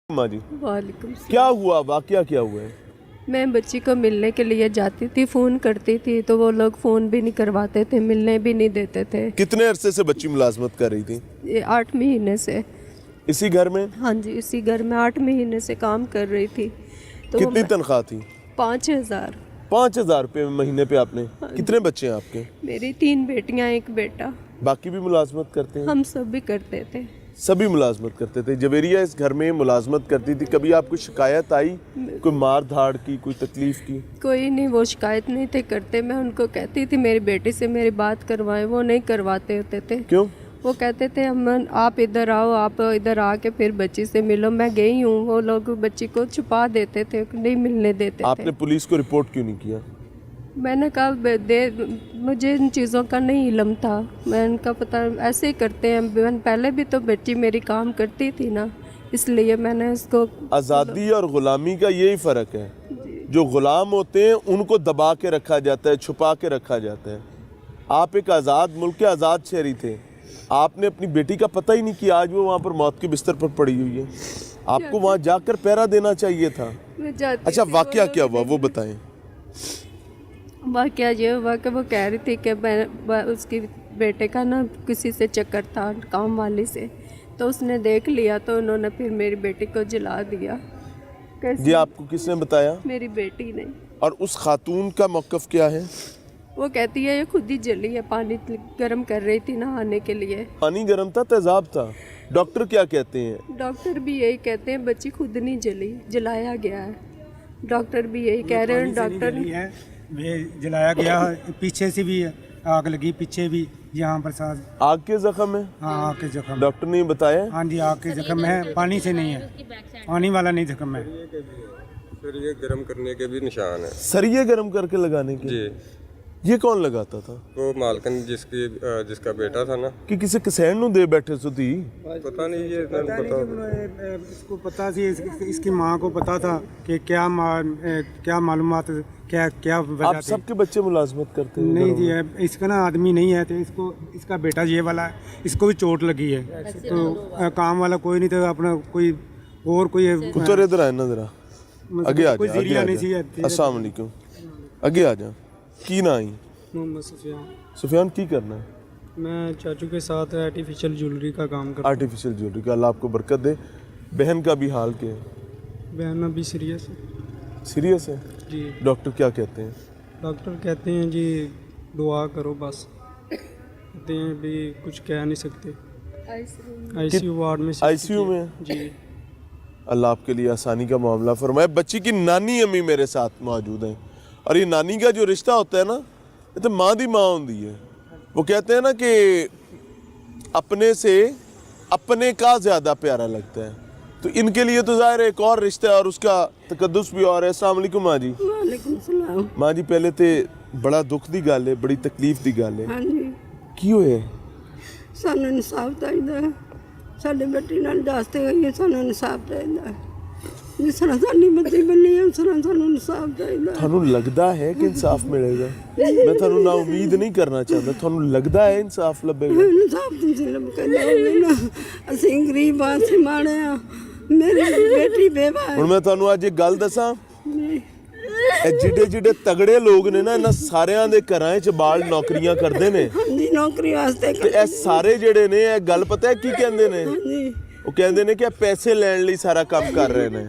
माँ जी, वालेकुम सलाम। क्या हुआ, वाकया क्या हुआ है? मैं बच्ची को मिलने के लिए जाती थी, फ़ोन करती थी तो वो लोग फ़ोन भी नहीं करवाते थे, मिलने भी नहीं देते थे। कितने अरसे से बच्ची मुलाजमत कर रही थी? ये 8 महीने से। इसी घर में? हाँ जी, इसी घर में 8 महीने से काम कर रही थी। तो कितनी तनख्वाह थी? 5,000। 5,000 रुपये महीने पे आपने? कितने बच्चे हैं आपके? मेरी 3 बेटियां, 1 बेटा। बाकी भी मुलाजमत करते हैं? हम सब भी करते थे। सभी मुलाजमत करते थे। जवेरिया इस घर में मुलाजमत करती थी, कभी आपको शिकायत आई कोई मार धाड़ की, कोई तकलीफ की? कोई नहीं, वो शिकायत नहीं थे करते। मैं उनको कहती थी मेरी बेटी से मेरी बात करवाएं, वो नहीं करवाते होते थे। क्यों? वो कहते थे हम आप इधर आओ, आप इधर आके फिर बच्ची से मिलो। मैं गई हूँ, वो लोग बच्ची को छुपा देते थे, नहीं मिलने देते आपने थे। पुलिस को रिपोर्ट क्यों नहीं किया? मैंने कहा मुझे इन चीज़ों का नहीं इल्म था, मैंने कहा पता ऐसे ही करते हैं। पहले भी तो बच्ची मेरी काम करती थी ना, इसलिए मैंने उसको। आज़ादी और ग़ुलामी का यही फ़र्क है। जो ग़ुलाम होते हैं उनको दबा के रखा जाता है, छुपा के रखा जाता है। आप एक आज़ाद मुल्क के आज़ाद शहरी थे, आपने अपनी बेटी का पता ही नहीं किया, आज वो वहाँ पर मौत के बिस्तर पर पड़ी हुई है। आपको वहाँ जाकर पहरा देना चाहिए था। अच्छा, वाकया क्या हुआ वो बताएं। वाकया ये हुआ कि वो कह रही थी कि मैं उसकी बेटे का ना किसी से चक्कर था, काम वाली से, तो उसने देख लिया तो उन्होंने फिर मेरी बेटी को जला दिया। कैसे? ये आपको किसने बताया? मेरी बेटी ने। और उस खातून का मौक़िफ़ क्या है? वो कहती है ये खुद ही जली है, पानी गर्म कर रही थी नहाने के लिए। पानी गर्म था, तेज़ाब था। डॉक्टर क्या कहते हैं? डॉक्टर भी यही कहते हैं बच्ची खुद नहीं जली, जलाया गया है। डॉक्टर भी यही कह रहे हैं। डॉक्टर वे जलाया गया, पीछे से भी आग लगी, पीछे भी यहाँ पर साथ आग के जख्म है? हाँ, आग के जख्म। डॉक्टर ने बताया? हाँ जी, आग के जख्म है, पानी से नहीं है, पानी वाला नहीं जख्म है। सरिये गर्म करने के भी निशान है। सरिये गर्म करके लगाने के? जी। ये कौन लगाता था? वो मालकन जिसका बेटा था ना, कि किसी किसान नु दे बैठे सो थी? पता नहीं, ये पता। इसको पता थी, इसकी माँ को पता था कि क्या मालूमात, क्या आप सबके बच्चे मुलाजमत करते हैं? नहीं जी, इसका ना आदमी नहीं है, तो इसका बेटा ये वाला है, इसको भी चोट लगी है। तो काम वाला कोई नहीं था, अपना कोई और कोई पुत्र इधर आए ना जरा, आगे आ जा। अस्सलाम वालेकुम, आगे आ जा। की ना आई? मोहम्मद सुफियान। सुफियान की करना है? मैं चाचू के साथ आर्टिफिशियल ज्वेलरी का काम करता हूँ। आर्टिफिशियल ज्वेलरी का, अल्लाह आपको बरकत दे। बहन का भी हाल क्या है? बहन अभी सीरियस है। सीरियस है जी। डॉक्टर क्या कहते हैं? डॉक्टर कहते हैं जी दुआ करो बस, कहते हैं अभी कुछ कह नहीं सकते। आईसीयू वार्ड में। आईसीयू में? जी। अल्लाह आपके लिए आसानी का मामला फरमाए। बच्ची की नानी अम्मी मेरे साथ मौजूद हैं, और ये नानी का जो रिश्ता होता है ना, ये तो माँ दी माँ होती है। वो कहते हैं ना कि अपने से अपने का ज़्यादा प्यारा लगता है, तो इनके लिए तो ज़ाहिर एक और रिश्ता है और उसका तकद्दुस भी और है। अस्सलाम वालेकुम माँ जी। वालेकुम सलाम। माँ जी, पहले तो बड़ा दुख दी गल है, बड़ी तकलीफ दी गल है। हाँ जी, की होए? सानू इंसाफ चाहिए। साडी बेटी नाल जास्ते होई है, सानू इंसाफ चाहिए। जिस तरह साडी बच्ची बनी है, उस तरह सानू इंसाफ चाहिए। थानू लगदा है कि इंसाफ मिलेगा? मैं थानू ना उम्मीद नहीं करना चाहता, थानू लगदा है इंसाफ लभेगा? इंसाफ तुसी लब के दोगे ना, असीं गरीब आ, असीं माड़े आ, मेरी बेटी बेवा है। हुण मैं थानू अज एक गल दसां, जिडे जिडे तगड़े लोग ने ना, इन्हां सारियां दे घरां च बाल नौकरियां करदे ने। हाँ जी, नौकरी वास्ते ते ए सारे जेडे ने ए गल पता है की कहंदे ने? हाँ जी, वो कहंदे ने कि पैसे लैण लई सारा काम कर रहे ने।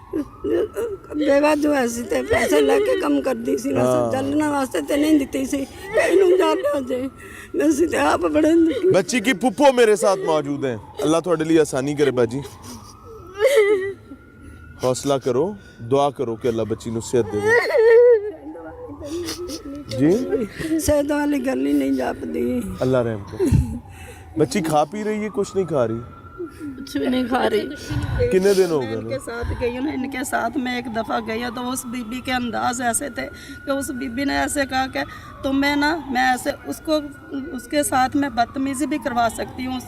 बेवा जो ऐसी ते पैसे लेके कम करदी सी ना, चलने वास्ते ते नहीं दित्ती सी। कहीं जाना जे मैं सी ते आप बड़े। बच्ची की फुप्पो मेरे साथ मौजूद हैं, अल्लाह थोड़े लिए आसानी करे। बाजी हौसला करो, दुआ करो कि अल्लाह बच्ची नूं सेहत दे। जी, सेहत वाली गल ही नहीं जापदी। अल्लाह रहम करे। बच्ची खा पी रही है? कुछ नहीं खा रही? कुछ भी नहीं खा रही। कितने दिन हो गए? इनके साथ गई हूँ, इनके साथ मैं एक दफ़ा गई हूँ, तो उस बीबी के अंदाज ऐसे थे कि उस बीबी ने ऐसे कहा कि तुम्हें ना, मैं ऐसे उसके साथ मैं बदतमीज़ी भी करवा सकती हूँ,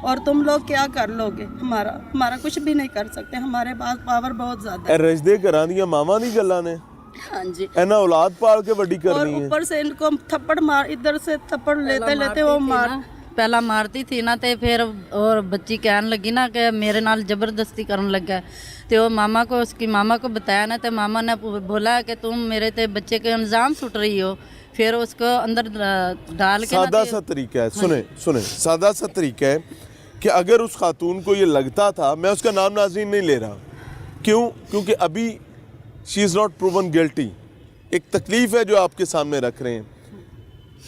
और तुम लोग क्या कर लोगे? हमारा कुछ भी नहीं कर सकते, हमारे पास पावर बहुत ज़्यादा है। रजदे घरां दियां मावां दी गल्लां ने। हाँ जी। इन्हें औलाद पाल के वड्डी और करनी है। ऊपर से इनको थप्पड़ मार, इधर से थप्पड़ लेते लेते वो मार पहला मारती थी ना तो फिर और बच्ची कहन लगी ना कि मेरे नाल ज़बरदस्ती करन लगा, तो मामा को उसकी मामा को बताया ना, तो मामा ने बोला कि तुम मेरे ते बच्चे के इल्ज़ाम सुट रही हो। फिर उसको अंदर डाल के सादा सा तरीका है, सुने सुने, सादा सा तरीका है कि अगर उस खातून को ये लगता था, मैं उसका नाम नाज़रीन नहीं ले रहा, क्यों? क्योंकि अभी she is not proven guilty. एक तकलीफ़ है जो आपके सामने रख रहे हैं।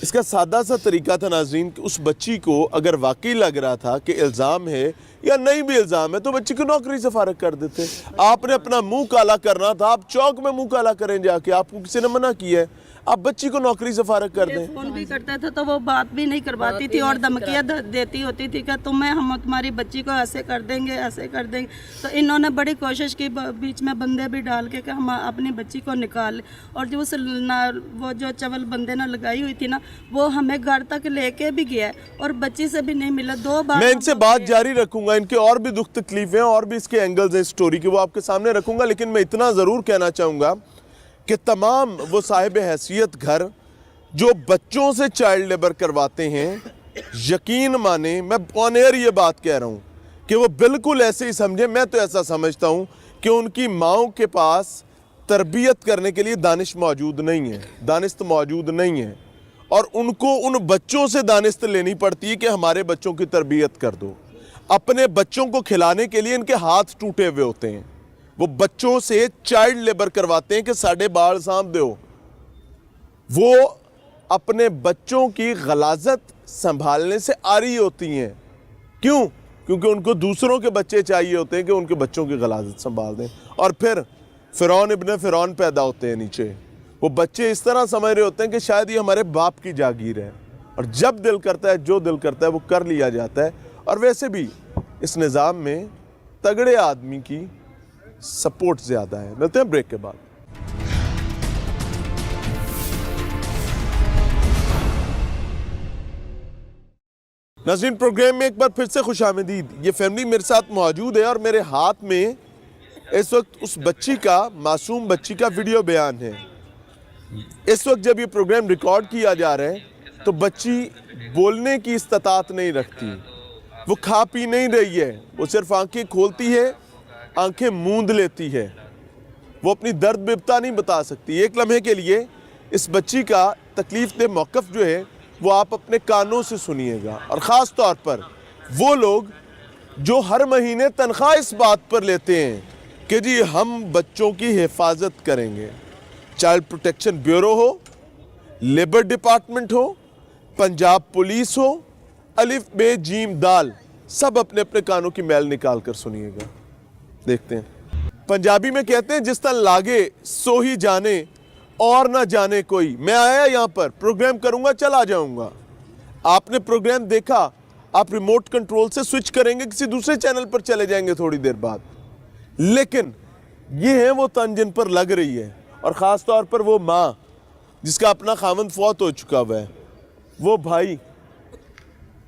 इसका सादा सा तरीका था नाज़रीन कि उस बच्ची को अगर वाकई लग रहा था कि इल्ज़ाम है या नहीं भी इल्ज़ाम है तो बच्ची को नौकरी से फारग कर देते। आपने अपना मुंह काला करना था, आप चौक में मुंह काला करें जाके, आपको किसी ने मना किया है? आप बच्ची को नौकरी से फारग कर दें। फोन भी करता था तो वो बात भी नहीं करवाती थी और धमकियाँ देती होती थी कि हम तुम्हारी बच्ची को ऐसे कर देंगे, ऐसे कर देंगे। तो इन्होंने बड़ी कोशिश की, बीच में बंदे भी डाल के कि हम अपनी बच्ची को निकाल, और जो वो जो चवल बंदे ने लगाई हुई थी ना, वो हमें घर तक लेके भी गया और बच्ची से भी नहीं मिला। 2 बार मैं इनसे बात जारी रखूंगा, इनके और भी दुख तकलीफें और भी इसके एंगल्स हैं स्टोरी के, वो आपके सामने रखूंगा। लेकिन मैं इतना ज़रूर कहना चाहूँगा कि तमाम वो साहिब हैसियत घर जो बच्चों से चाइल्ड लेबर करवाते हैं, यकीन माने मैं ऑन एयर ये बात कह रहा हूँ कि वो बिल्कुल ऐसे ही समझे। मैं तो ऐसा समझता हूँ कि उनकी माओं के पास तरबियत करने के लिए दानिश मौजूद नहीं है, दानिश्त मौजूद नहीं है, और उनको उन बच्चों से दानिश्त लेनी पड़ती है कि हमारे बच्चों की तरबियत कर दो। अपने बच्चों को खिलाने के लिए इनके हाथ टूटे हुए होते हैं। वो बच्चों से चाइल्ड लेबर करवाते हैं कि साढ़े बाल सांप दो। वो अपने बच्चों की गलाजत संभालने से आरी होती हैं। क्यों? क्योंकि उनको दूसरों के बच्चे चाहिए होते हैं कि उनके बच्चों की गलाजत संभाल दें। और फिर फ़िरौन इब्ने फ़िरौन पैदा होते हैं नीचे। वो बच्चे इस तरह समझ रहे होते हैं कि शायद ये हमारे बाप की जागीर है, और जब दिल करता है, जो दिल करता है वो कर लिया जाता है। और वैसे भी इस निज़ाम में तगड़े आदमी की सपोर्ट ज़्यादा है। मिलते हैं ब्रेक के बाद। नाज़रीन, प्रोग्राम में एक बार फिर से खुशामदीद। ये फैमिली मेरे साथ मौजूद है और मेरे हाथ में इस वक्त उस बच्ची का, मासूम बच्ची का वीडियो बयान है। इस वक्त जब ये प्रोग्राम रिकॉर्ड किया जा रहा है तो बच्ची बोलने की इस्तात नहीं रखती, वो खा पी नहीं रही है, वो सिर्फ आंखें खोलती है, आंखें मूंद लेती है, वो अपनी दर्द बिबता नहीं बता सकती। एक लम्हे के लिए इस बच्ची का तकलीफ दे मौक़िफ़ जो है वो आप अपने कानों से सुनिएगा। और ख़ास तौर पर वो लोग जो हर महीने तनख्वाह इस बात पर लेते हैं कि जी हम बच्चों की हिफाजत करेंगे, चाइल्ड प्रोटेक्शन ब्यूरो हो, लेबर डिपार्टमेंट हो, पंजाब पुलिस हो, अलिफ बे जीम दाल, सब अपने अपने कानों की मैल निकाल कर सुनिएगा। देखते हैं। पंजाबी में कहते हैं जिस तरह लागे सो ही जाने और ना जाने कोई। मैं आया यहाँ पर प्रोग्राम करूँगा, चला जाऊँगा। आपने प्रोग्राम देखा, आप रिमोट कंट्रोल से स्विच करेंगे, किसी दूसरे चैनल पर चले जाएंगे थोड़ी देर बाद। लेकिन ये है वो तन जिन पर लग रही है, और ख़ास तौर पर वो माँ जिसका अपना खामन फौत हो चुका हुआ है, वो भाई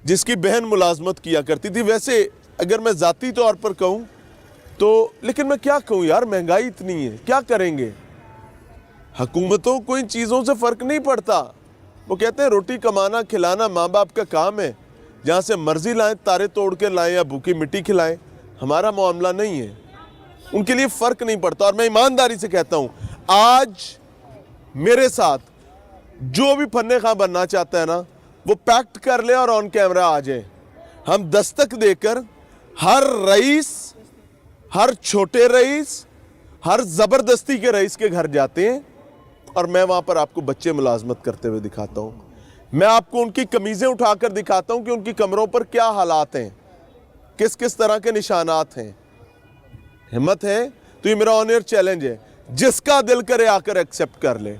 जिसकी बहन मुलाजमत किया करती थी। वैसे अगर मैं ज़ाती तौर पर कहूँ तो, लेकिन मैं क्या कहूँ यार, महंगाई इतनी है, क्या करेंगे। हुकूमतों को इन चीज़ों से फ़र्क नहीं पड़ता। वो कहते हैं रोटी कमाना खिलाना माँ बाप का काम है, जहाँ से मर्ज़ी लाएं, तारे तोड़ के लाएं या भूखी मिट्टी खिलाएं, हमारा मामला नहीं है। उनके लिए फ़र्क नहीं पड़ता। और मैं ईमानदारी से कहता हूँ, आज मेरे साथ जो भी फन्ने खां बनना चाहता है ना, वो पैक्ट कर ले और ऑन कैमरा आ जाए। हम दस्तक देकर हर रईस, हर छोटे रईस, हर ज़बरदस्ती के रईस के घर जाते हैं और मैं वहाँ पर आपको बच्चे मुलाजमत करते हुए दिखाता हूँ। मैं आपको उनकी कमीज़ें उठाकर दिखाता हूँ कि उनकी कमरों पर क्या हालात हैं, किस किस तरह के निशानात हैं। हिम्मत है तो ये मेरा ऑन एयर चैलेंज है, जिसका दिल करे आकर एक्सेप्ट कर ले।